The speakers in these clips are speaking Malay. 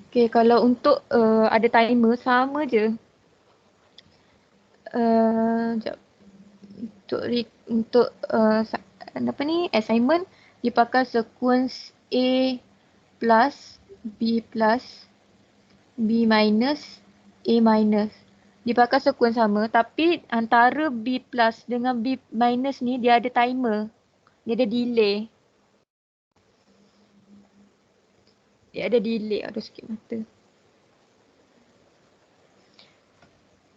Okay, kalau untuk ada timer sama je. Sekejap. Untuk apa ni, assignment dia pakai sequence A plus, B plus, B minus, A minus. Dia pakai sequence sama tapi antara B plus dengan B minus ni dia ada timer. Dia ada delay. Aduh sikit mata.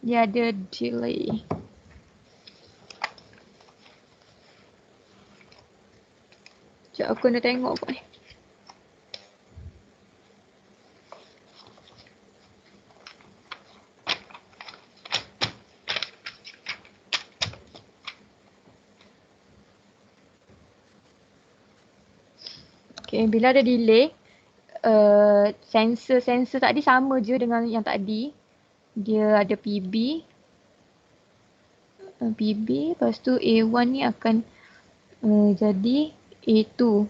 Dia ada delay. Sekejap aku nak tengok pun. Okay, bila ada delay, sensor tadi sama je dengan yang tadi. Dia ada PB. Lepas tu A1 ni akan jadi A2.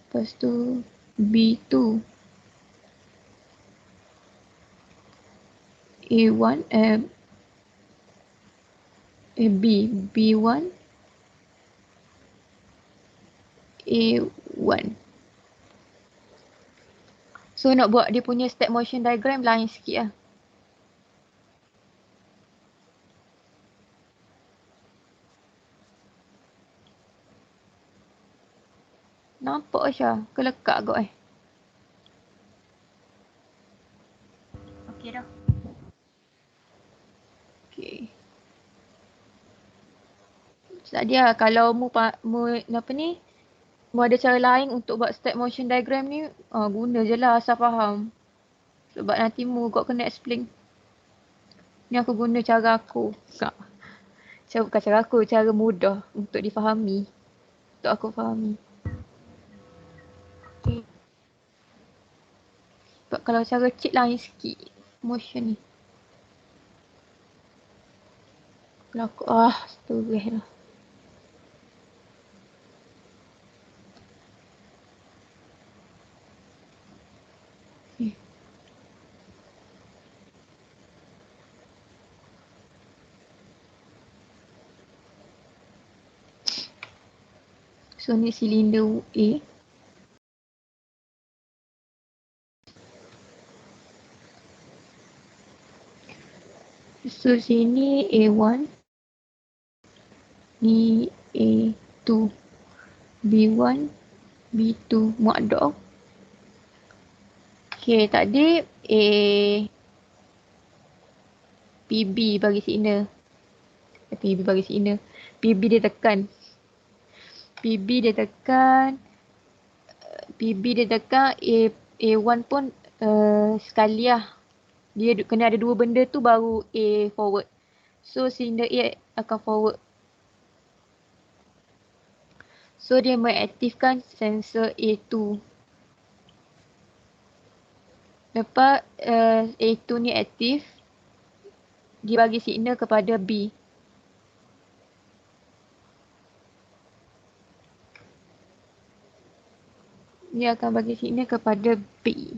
Lepas tu B2. A1 B1 A1. So nak buat dia punya step motion diagram lain sikit lah. Nampak Aisyah? Kelekat kot Okey dah. Okey. Tadi lah kalau mu apa ni? Mu ada cara lain untuk buat step motion diagram ni, guna je lah asal faham. Sebab nanti mu kot kena explain. Ni aku guna cara aku. Bukan cara aku, cara mudah untuk difahami. Untuk aku fahami. Okay. Sebab kalau cara cik lain sikit motion ni. Kalau aku, stres lah. Okay. So ni silinder A. So sini A1. Ni A2. B1. B2. Muak dok. Okay, tadi PB bagi signal. PB bagi signal. PB dia tekan. A1 pun sekali lah. Dia kena ada dua benda tu baru A forward. So signal A akan forward. So dia mengaktifkan sensor A2. Lepas A2 ni aktif, dia bagi signal kepada B. Dia akan bagi signal kepada B.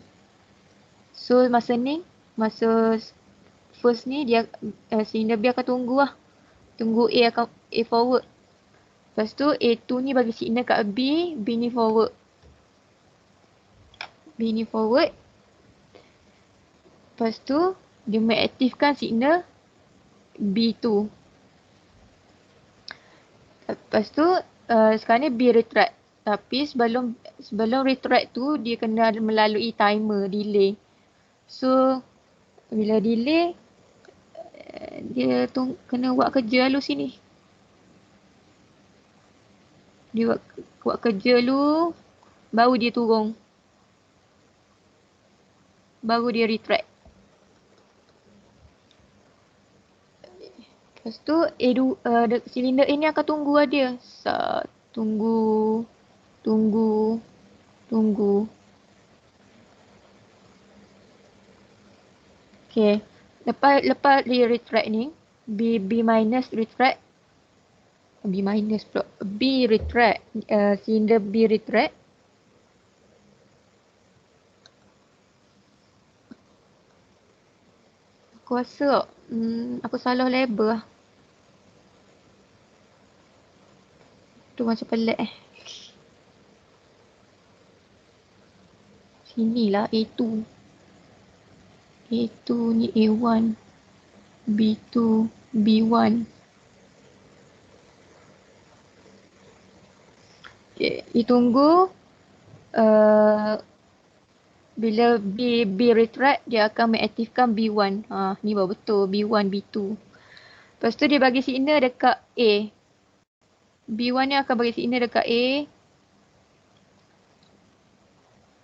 So masa first ni dia signal B akan tunggu lah. Tunggu A akan A forward. Lepas tu A2 ni bagi signal kat B, B ni forward. Lepas tu dia mengaktifkan signal B2. Lepas tu sekarang ni B retract. Tapi sebelum retract tu dia kena melalui timer, delay. So bila delay dia kena buat kerja dulu sini. Dia buat kerja dulu baru dia turun. Baru dia retract. Lepas tu silinder A ni akan tunggu lah dia. Tunggu. Okay. Lepas dia retract ni, B minus retract. Silinder B retract. Aku rasa aku salah label lah. Tu macam pelik Sinilah A2. A2 ni A1. B2, B1. Okay, ditunggu. Bila B retract, dia akan mengaktifkan B1. Ni baru betul. B1, B2. Lepas tu dia bagi signal dekat A. B1 ni akan bagi signal dekat A.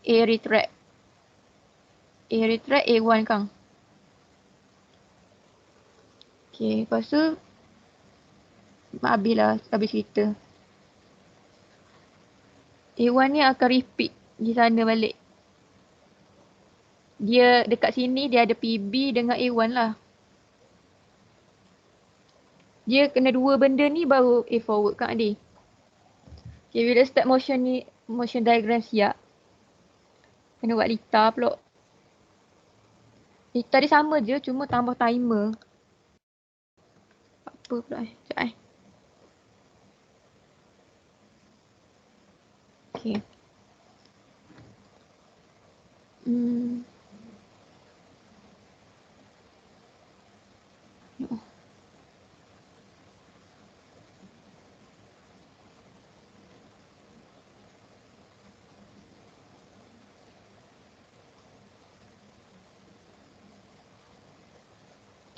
A retract. A retract, A1 kang. Okay, lepas tu habis cerita. A1 ni akan repeat di sana balik. Dia dekat sini dia ada PB dengan A1 lah. Dia kena dua benda ni baru A forward kan adik. Okay, bila start motion ni, motion diagram siap. Kena buat lita pula. Lita dia sama je, cuma tambah timer. Apa pula sekejap Okay.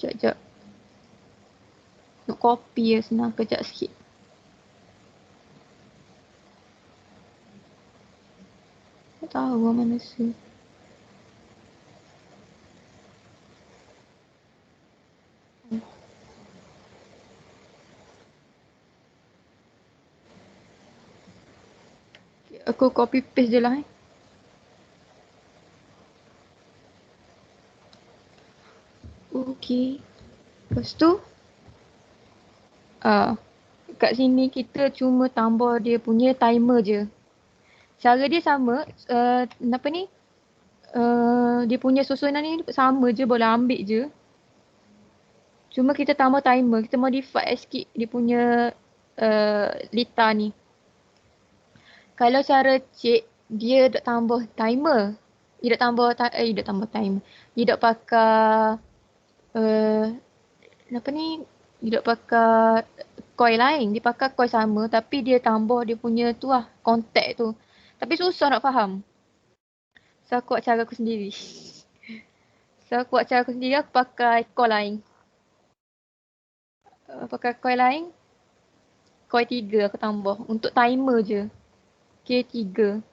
Sekejap. Nak copy je senang. Kejap sikit. Tak tahu mana tu. Aku copy paste je lah Okay. Lepas tu kat sini kita cuma tambah dia punya timer je. Cara dia sama, apa ni? Dia punya susunan ni sama je, boleh ambil je. Cuma kita tambah timer, kita modify sikit dia punya lita ni. Kalau cara cek, dia dak tambah timer. Dia dak tambah timer. Dia dak pakai apa ni? Dia dak pakai coil lain. Dia pakai coil sama tapi dia tambah dia punya tu lah, contact tu. Tapi susah nak faham. So aku buat cara aku sendiri. Aku pakai coil lain. Pakai coil lain. Coil 3 aku tambah. Untuk timer je. K3.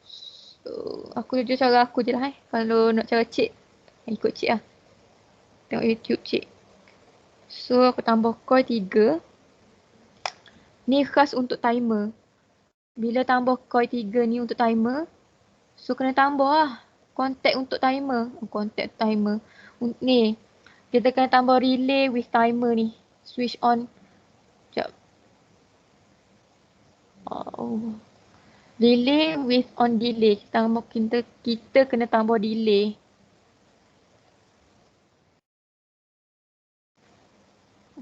So, aku je cara aku je lah Kalau nak cara cek, ikut cek lah. Tengok YouTube cek. So, aku tambah coil 3. Ni khas untuk timer. Bila tambah coil 3 ni untuk timer, so kena tambah lah. Contact untuk timer. Contact timer. Ni. Kita kena tambah relay with timer ni. Switch on. Sekejap. Delay with on delay. Kita kena tambah delay.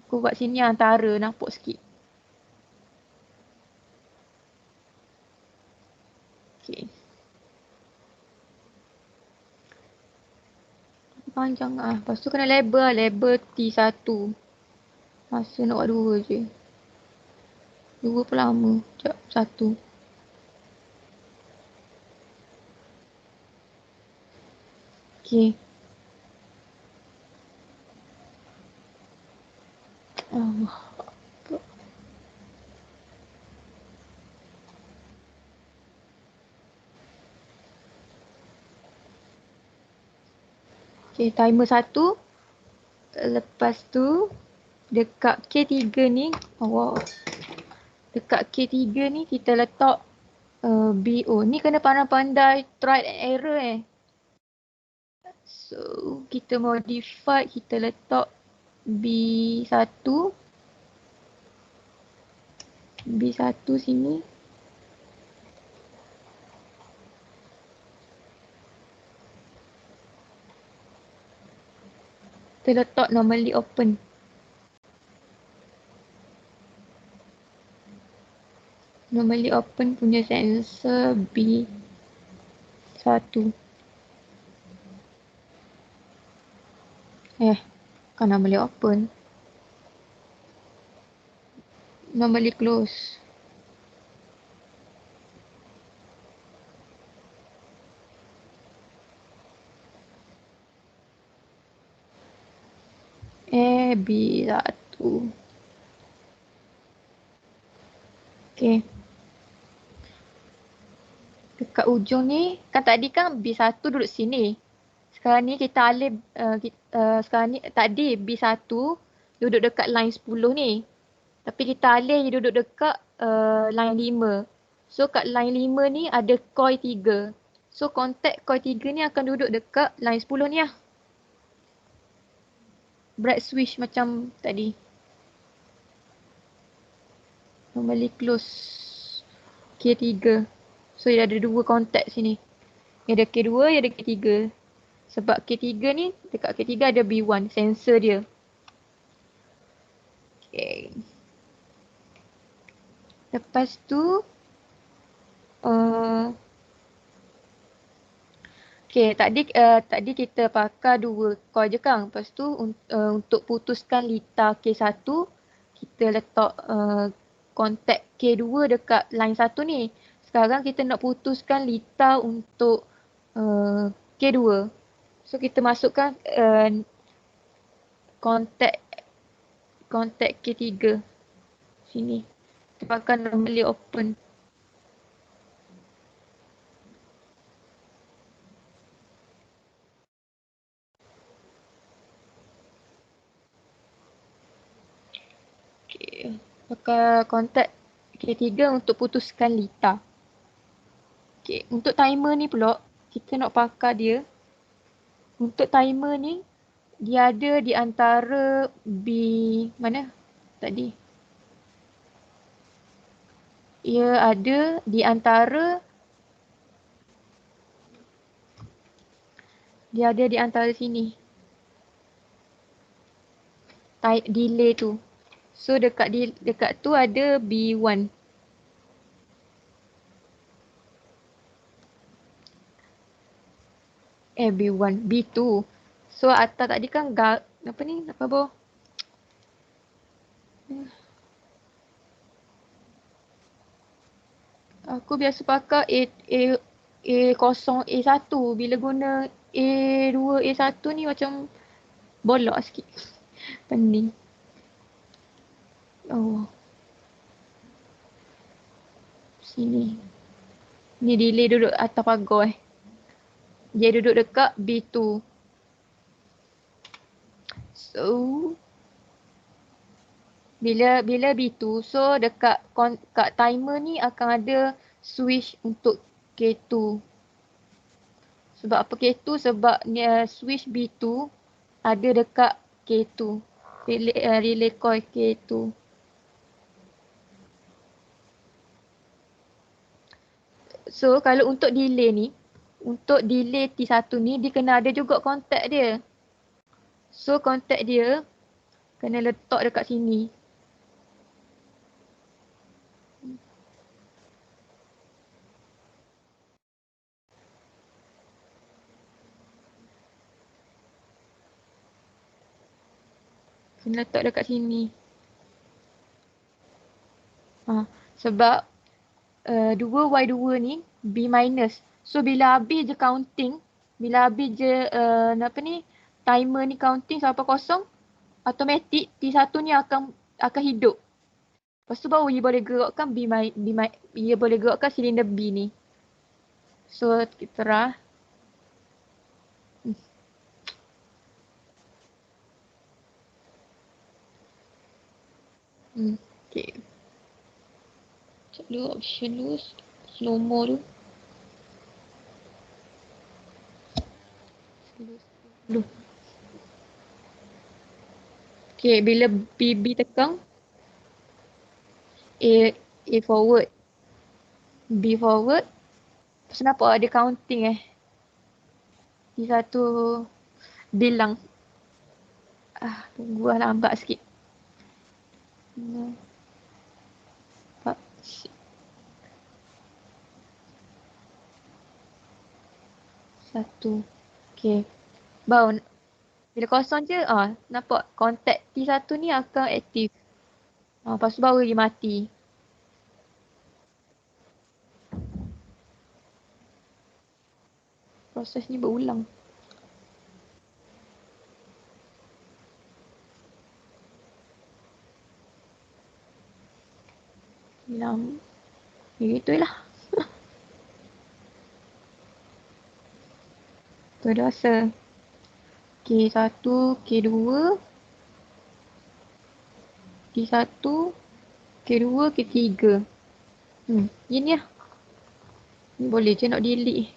Aku buat sini antara nampak sikit. Okay. Panjang lah. Lepas tu kena label lah. Label T1. Masa nak buat 2 je. 2 pun lama. Sekejap. 1. Okay. Okay, timer 1. Lepas tu, dekat K3 ni, dekat K3 ni kita letak BO. Ni kena pandai-pandai try and error So, kita modify, kita letak B1. B1 sini. kita letak normally open. Normally open punya sensor B1. Kan normally open. Normally close. B1. Okay. Dekat ujung ni, kan tadi kan B1 duduk sini. Sekarang ni kita alih, sekarang ni tadi B1 duduk dekat line 10 ni. Tapi kita alih dia duduk dekat line 5. So kat line 5 ni ada coil 3. So kontak coil 3 ni akan duduk dekat line 10 ni lah. Bright switch macam tadi. Normally close K3. So dia ada 2 kontak sini. Dia ada K2, dia ada K3. Sebab K3 ni, dekat K3 ada B1, sensor dia. Okay. Lepas tu, okay, tadi kita pakai 2 coil je kan. Lepas tu untuk putuskan litar K1, kita letak kontak K2 dekat line 1 ni. Sekarang kita nak putuskan litar untuk K2. So kita masukkan kontak K3 sini. Kita pakai normally open. Okay. Pakai kontak K3 untuk putuskan litar. Okay. Untuk timer ni pula, kita nak pakai dia. Untuk timer ni, dia ada di antara mana tadi? Ia ada di antara sini. Delay tu. So dekat tu ada B1. B1, B2. So atas tadi kan apa ni? Apa bawah? Aku biasa pakai A0, A1. Bila guna A2, A1 ni macam bolok sikit. Pening. Oh. Sini. Ni delay duduk atas pagar Dia duduk dekat B2. So bila B2, so dekat kat timer ni akan ada switch untuk K2. Sebab apa K2? Sebab switch B2 ada dekat K2. Relay coil K2. So kalau untuk delay ni, untuk delay T1 ni, dia kena ada juga kontak dia. So kontak dia kena letak dekat sini. Kena letak dekat sini. Sebab 2Y2 ni B minus. So bila habis je counting, bila habis je timer ni counting sampai kosong, automatik T1 ni akan hidup. Lepas tu baru ia boleh gerakkan ia boleh gerakkan silinder B ni. So kita terah. Okay. Cek dulu option dulu. Slow mo tu. Slow. Okay, bila BB tekan, A forward, B forward. Lepas nampak ada counting T1 bilang. Tunggu lah, lambat sikit. 4, 1. Okay. Baru bila kosong je, nampak kontak T1 ni akan aktif. Lepas tu baru dia mati. Proses ni berulang. Itulah. Tu rasa. K1, K2, T1, K2, K3. Gini lah. Ni boleh je nak delete.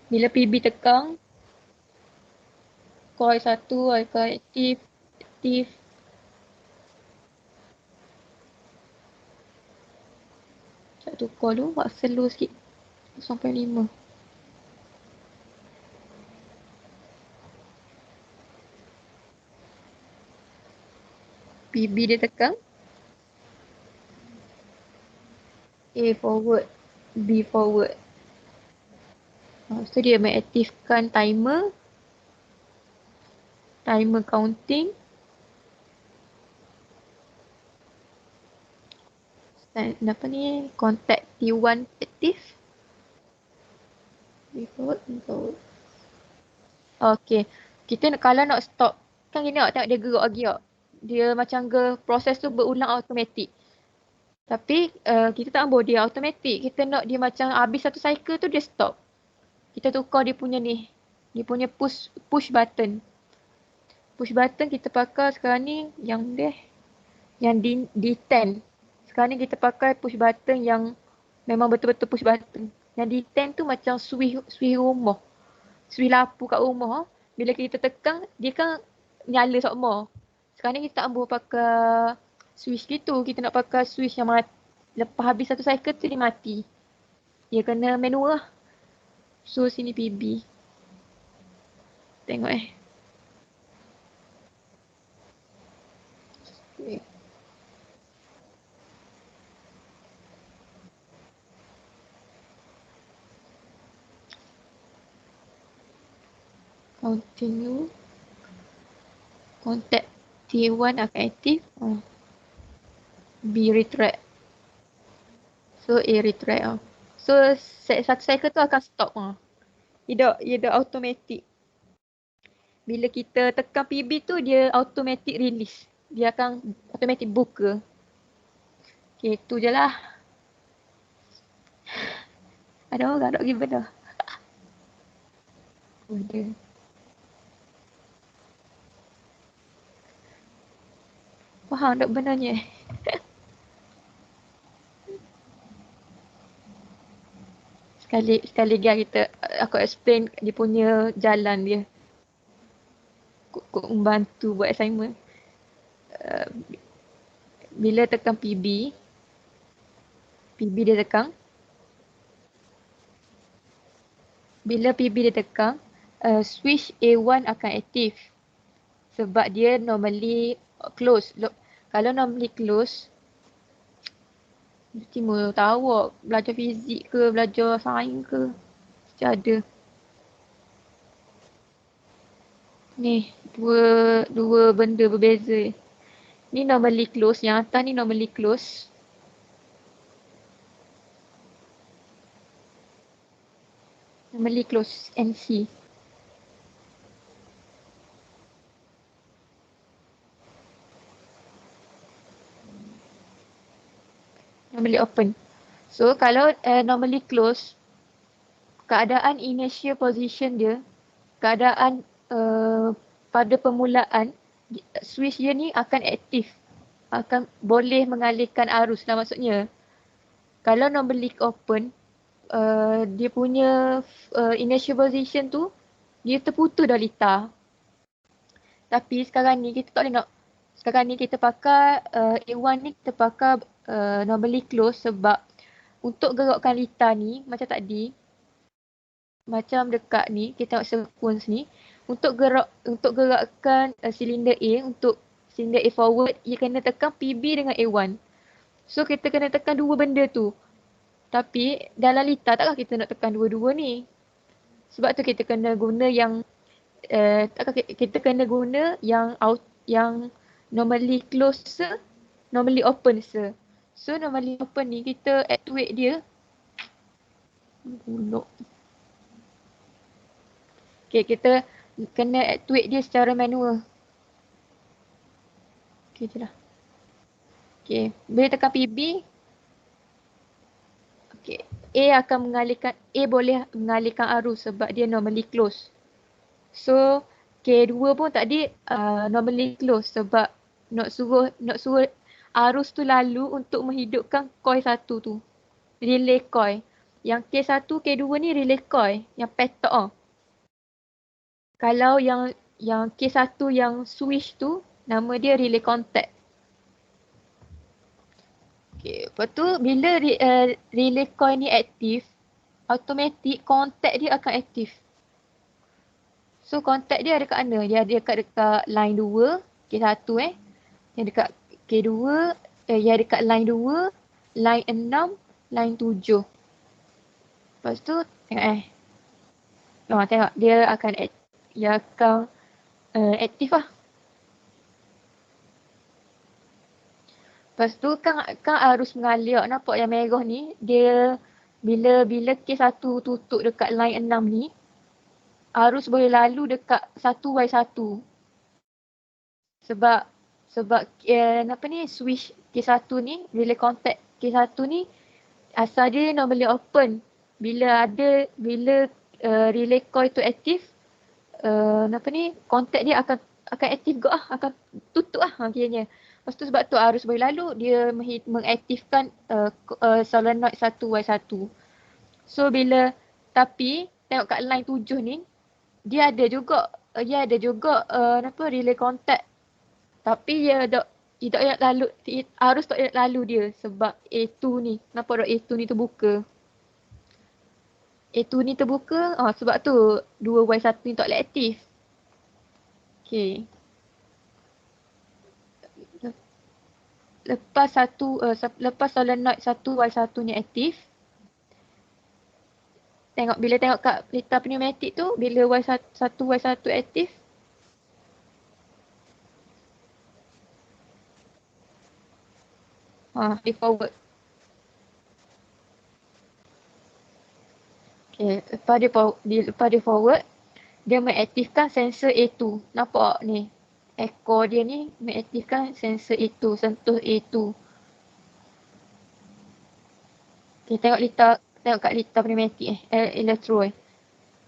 Bila PB tekan, coil 1 akan aktif. Satu coil tu buat slow sikit. 0.5. PB dia tekan. A forward, B forward. So dia mengaktifkan timer counting. Dan apa ni, contact T1 aktif. B forward. Okay. Kita kalau nak stop, kan gini tengok dia gerak lagi tak. Dia macam proses tu berulang automatik. Tapi kita tak ambil dia automatik. Kita nak dia macam habis satu cycle tu dia stop. Kita tukar dia punya ni. Dia punya push button. Push button kita pakai sekarang ni yang D10. Sekarang ni kita pakai push button yang memang betul-betul push button. Yang D10 tu macam switch rumah. Switch lampu kat rumah. Bila kita tekan, dia kan nyala semua. Sekarang ni kita tak ambil pakai switch gitu. Kita nak pakai switch yang lepas habis satu cycle tu dia mati. Dia kena manual lah. So sini PB. Tengok Okay. Continue. Contact T1 akan aktif. B retract. So A retract. So satu cycle tu akan stop. Dia automatic. Bila kita tekan PB tu dia automatic release. Dia akan automatic buka. Okay, tu je lah. Ada orang nak pergi benda. Ada. Faham tak benarnya? Sekali lagi aku explain dia punya jalan dia. Kok membantu buat assignment. Bila tekan PB dia tekan. Bila PB dia tekan, switch A1 akan aktif. Sebab dia normally close. Kalau normally close, mesti mau tahu belajar fizik ke, belajar sains ke. Mesti ada. Ni, dua benda berbeza. Ni normally close, yang atas ni normally close. Normally close, NC. Normally open. So kalau normally close, keadaan initial position dia, keadaan pada permulaan, switch dia ni akan aktif. Akan boleh mengalihkan arus lah maksudnya. Kalau normally open, dia punya initial position tu, dia terputus dah litar. Tapi sekarang ni kita tak boleh nak, sekarang ni kita pakai A1 ni kita pakai normally close sebab untuk gerakkan litar ni macam tadi, macam dekat ni, kita tengok sequence ni, untuk gerakkan silinder A, untuk silinder A forward, ia kena tekan PB dengan A1. So kita kena tekan dua benda tu. Tapi dalam litar takkan kita nak tekan dua-dua ni. Sebab tu kita kena guna yang kita kena guna yang normally close se, normally open se. So normally open ni kita actuate dia. Buluk. Okay, kita kena actuate dia secara manual. Okay je lah. Okay, bila tekan PB, okay, A boleh mengalihkan arus sebab dia normally close. So K2 pun tadi normally close sebab nak suruh arus tu lalu untuk menghidupkan coil 1 tu. Relay coil. Yang K1, K2 ni relay coil yang petok. Kalau yang K1 yang switch tu nama dia relay contact. Okay, lepas tu bila relay coil ni aktif, automatik contact dia akan aktif. So contact dia ada kat mana? Dia ada dekat line 2, K1 Yang dekat K2, yang dekat line 2, line 6, line 7. Lepas tu tengok tengok dia akan aktif lah. Lepas tu kan arus mengalir, nampak yang merah ni, dia bila K1 tutup dekat line 6 ni, arus boleh lalu dekat 1Y1. Sebab switch K1 ni, relay contact K1 ni asal dia normally open. Bila relay coil tu aktif, contact dia akan aktif juga akan tutup kiranya. Lepas tu sebab tu arus boleh lalu, dia mengaktifkan solenoid 1Y1. So tapi tengok kat line 7 ni, dia ada juga relay contact. Tapi arus tak nak lalu dia sebab A2 ni. Nampak tak A2 ni terbuka? A2 ni terbuka, sebab tu 2Y1 ni tak boleh aktif. Okay. Lepas solenoid 1Y1 ni aktif, bila tengok kat litar pneumatik tu, bila 1Y1 aktif, dia forward. Okay, lepas dia forward, dia mengaktifkan sensor A2. Nampak ni? Ekor dia ni mengaktifkan sensor A2, sentuh A2. Okay, tengok kat litar pneumatik elektro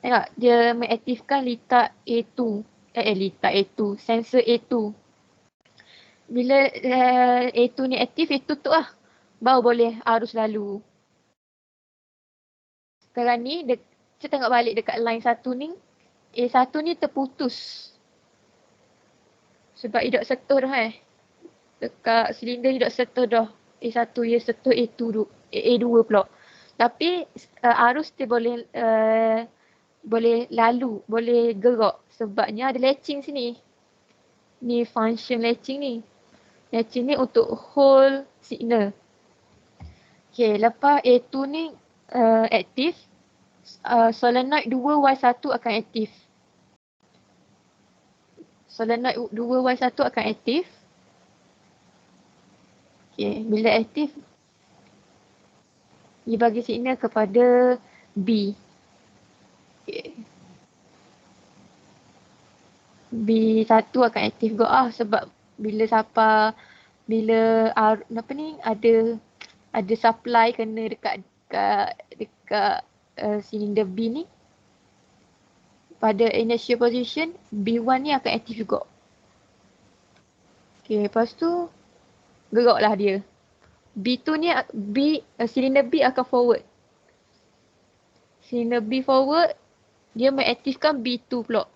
Tengok, dia mengaktifkan litar A2. Litar A2, sensor A2. Bila A2 ni aktif, A2 tutup lah. Baru boleh arus lalu. Sekarang ni, kita tengok balik dekat line 1 ni. A1 ni terputus. Sebab dia tak setuh dah Dekat silinder dia tak setuh dah. A1 dia setuh A2 pula. Tapi arus dia boleh lalu, boleh gerak. Sebabnya ada latching sini. Ni function latching ni. Latching ni untuk hold signal. Okay, lepas A2 ni aktif, solenoid 2Y1 akan aktif. Solenoid 2Y1 akan aktif. Okay, bila aktif, dia bagi signal kepada B. Okay. B1 akan aktif juga sebab bila ada supply kena dekat silinder B ni, pada initial position, B1 ni akan aktif juga. Okay, lepas tu geraklah dia. B2 ni, silinder B akan forward. Silinder B forward, dia mengaktifkan B2 pula.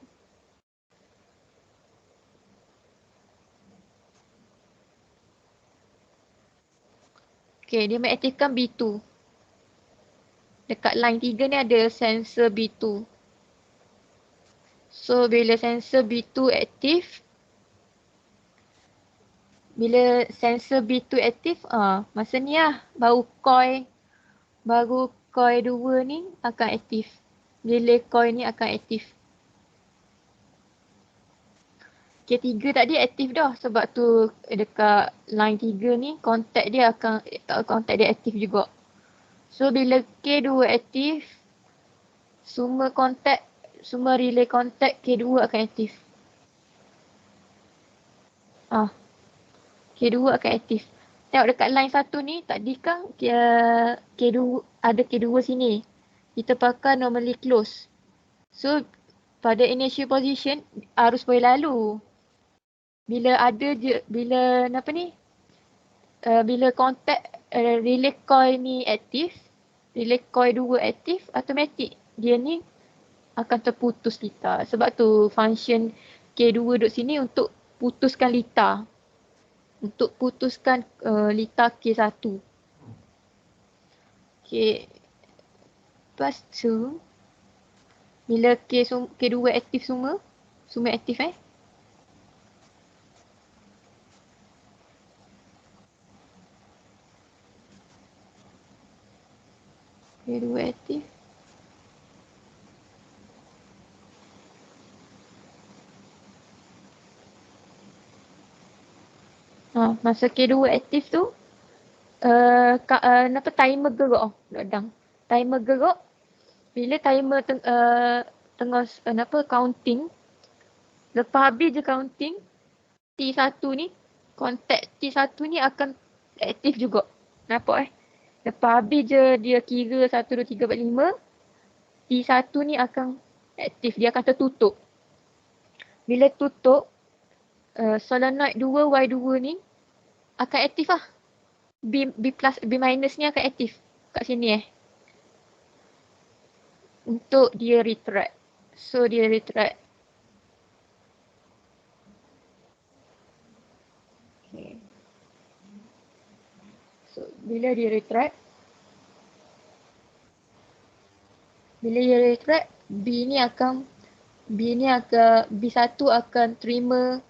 Okay, dia mengaktifkan B2. Dekat line 3 ni ada sensor B2. So bila sensor B2 aktif, masa ni lah baru coil 2 ni akan aktif. Relay coil ni akan aktif. K3 tadi aktif dah sebab tu dekat line 3 ni kontak dia aktif juga. So bila K2 aktif, semua relay kontak K2 akan aktif. K2 akan aktif. Tengok dekat line 1 ni tadi kan K2 ada K2 sini. Kita pakai normally close. So pada initial position arus boleh lalu. Bila kontak relay coil ni aktif, relay coil 2 aktif, automatik dia ni akan terputus litar. Sebab tu function K2 duduk sini untuk putuskan litar. Untuk putuskan litar K1. Okay. Lepas tu, bila K2 aktif semua aktif K2 aktif. Masa K2 aktif tu, timer gerak dadang. Timer gerak, bila timer tengah counting, lepas habis je counting, T1 ni, kontak T1 ni akan aktif juga. Nampak Lepas habis je dia kira 1, 2, 3, 4, 5, T1 ni akan aktif, dia akan tertutup. Bila tutup, solenoid 2, Y2 ni akan aktif lah. B plus, B minus ni akan aktif kat sini untuk dia retract. So dia retract. Okay. So bila dia retract, B1 akan terima,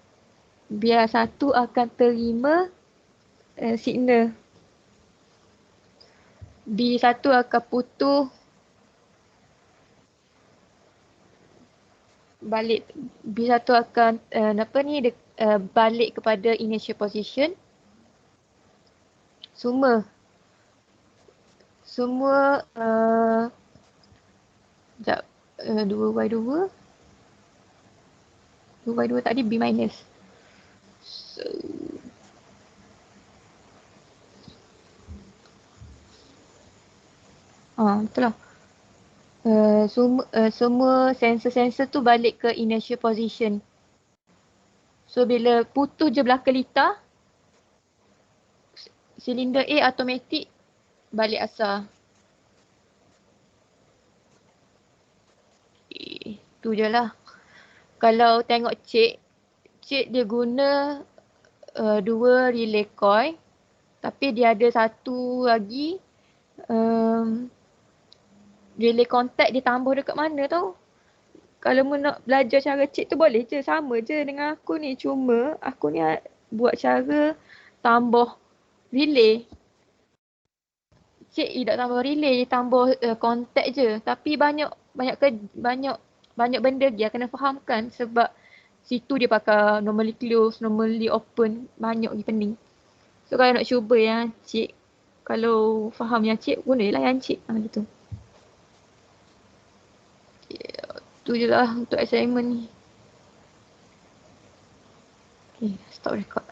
B1 akan terima signal. B1 akan putus balik. B1 akan balik kepada initial position. Semua 2Y2 tadi B minus. So betul lah. Semua sensor-sensor tu balik ke initial position. So bila putus je belakang litar, silinder A automatik balik asal. Tu je lah. Kalau tengok cik dia guna 2 relay coil, tapi dia ada satu lagi relay contact dia tambah dekat mana tau. Kalau mu nak belajar cara cik tu boleh je, sama je dengan aku ni. Cuma aku ni buat cara tambah relay. Cik tak tambah relay, dia tambah contact je. Tapi banyak benda dia kena fahamkan sebab situ dia pakai normally close, normally open, banyak lagi pening. So kalau nak cuba yang cik, kalau faham yang cik, gunalah yang cik. Gitu. Tu je lah untuk assignment ni. Okay, stop record.